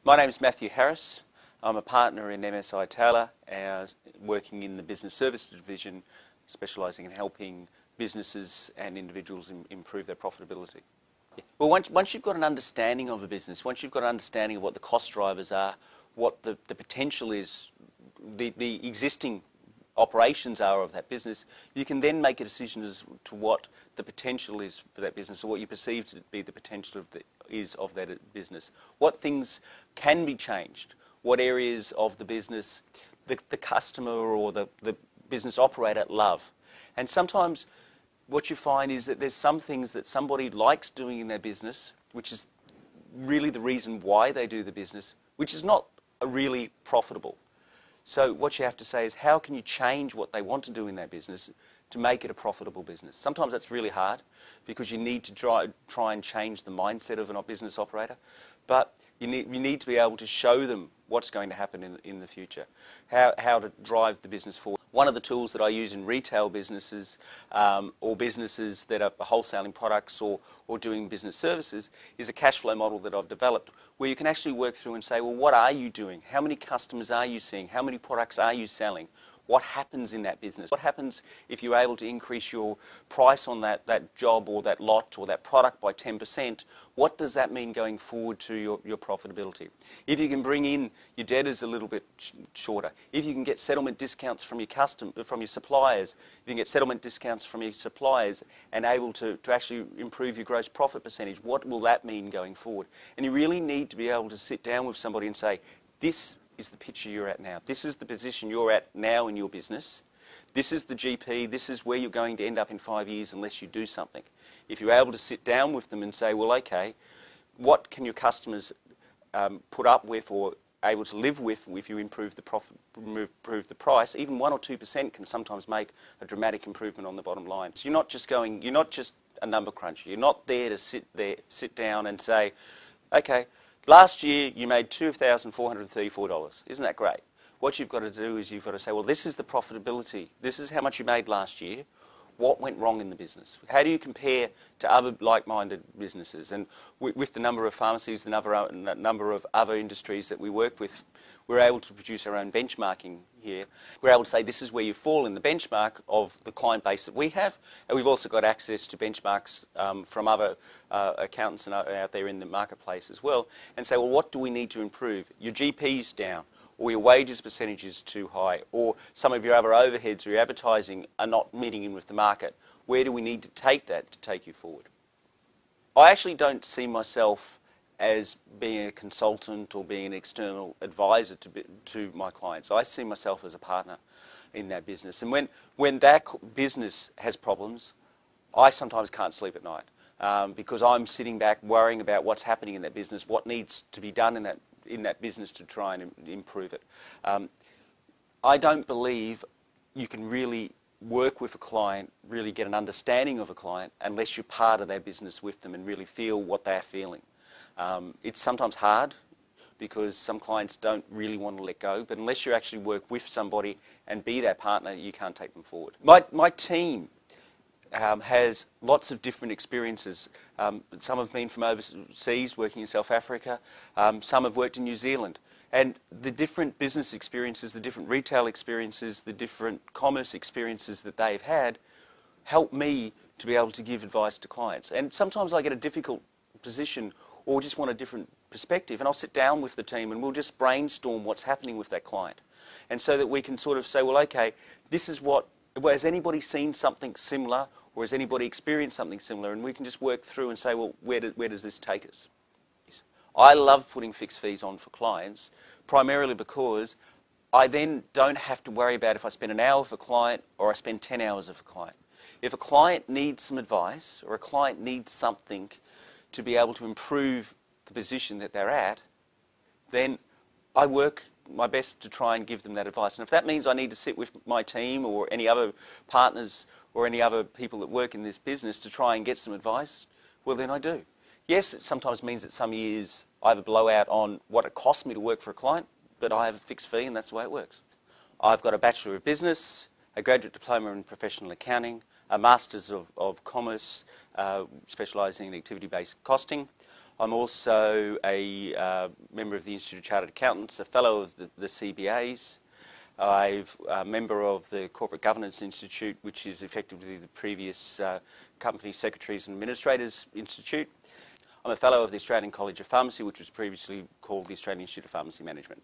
My name is Matthew Harris. I'm a partner in MSI Taylor, working in the business services division, specialising in helping businesses and individuals improve their profitability. Well, once you've got an understanding of a business, once you've got an understanding of what the cost drivers are, what the potential is, the existing operations are of that business, you can then make a decision as to what the potential is for that business, or what you perceive to be the potential of that business. What things can be changed, what areas of the business the customer or the business operator love. And sometimes what you find is that there's some things that somebody likes doing in their business, which is really the reason why they do the business, which is not really profitable. So what you have to say is, how can you change what they want to do in their business to make it a profitable business? Sometimes that's really hard because you need to try and change the mindset of a business operator, but you need to be able to show them what's going to happen in the future, how to drive the business forward. One of the tools that I use in retail businesses or businesses that are wholesaling products or doing business services is a cash flow model that I've developed, where you can actually work through and say, well, what are you doing? How many customers are you seeing? How many products are you selling? What happens in that business? What happens if you're able to increase your price on that job or that lot or that product by 10%? What does that mean going forward to your profitability? If you can bring in your debtors a little bit shorter, if you can get settlement discounts from your suppliers, if you can get settlement discounts from your suppliers and able to actually improve your gross profit percentage, what will that mean going forward? And you really need to be able to sit down with somebody and say, this is the picture you're at now. This is the position you're at now in your business. This is the GP. This is where you're going to end up in 5 years unless you do something. If you're able to sit down with them and say, well, okay, what can your customers put up with or able to live with if you improve the profit, improve the price? Even 1 or 2% can sometimes make a dramatic improvement on the bottom line. So you're not just a number cruncher. You're not there to sit down and say, okay, last year you made $2,434. Isn't that great? What you've got to do is you've got to say, well, this is the profitability. This is how much you made last year. What went wrong in the business? How do you compare to other like-minded businesses? And with the number of pharmacies, the number of other industries that we work with, we're able to produce our own benchmarking here. We're able to say this is where you fall in the benchmark of the client base that we have, and we've also got access to benchmarks from other accountants out there in the marketplace as well, and say, well, what do we need to improve? Your GP's down, or your wages percentage is too high, or some of your other overheads or your advertising are not meeting in with the market. Where do we need to take that to take you forward? I actually don't see myself as being a consultant or being an external advisor to my clients. I see myself as a partner in that business. And when that business has problems, I sometimes can't sleep at night because I'm sitting back worrying about what's happening in that business, what needs to be done in that business to try and improve it. I don't believe you can really work with a client, really get an understanding of a client, unless you're part of their business with them and really feel what they're feeling. It's sometimes hard because some clients don't really want to let go, but unless you actually work with somebody and be their partner, you can't take them forward. My team has lots of different experiences. Some have been from overseas, working in South Africa. Some have worked in New Zealand. And the different business experiences, the different retail experiences, the different commerce experiences that they've had help me to be able to give advice to clients. And sometimes I get a difficult position or just want a different perspective, and I'll sit down with the team and we'll just brainstorm what's happening with that client. And so that we can sort of say, well, okay, this is what, has anybody seen something similar, or has anybody experienced something similar? And we can just work through and say, well, where does this take us? I love putting fixed fees on for clients, primarily because I then don't have to worry about if I spend an hour with a client or I spend 10 hours with a client. If a client needs some advice or a client needs something to be able to improve the position that they're at, then I work my best to try and give them that advice. And if that means I need to sit with my team or any other partners or any other people that work in this business to try and get some advice, well, then I do. Yes, it sometimes means that some years I have a blowout on what it costs me to work for a client, but I have a fixed fee and that's the way it works. I've got a Bachelor of Business, a Graduate Diploma in Professional Accounting, a Masters of Commerce, specialising in activity-based costing. I'm also a member of the Institute of Chartered Accountants, a fellow of the CBAs. I'm a member of the Corporate Governance Institute, which is effectively the previous Company Secretaries and Administrators Institute. I'm a fellow of the Australian College of Pharmacy, which was previously called the Australian Institute of Pharmacy Management.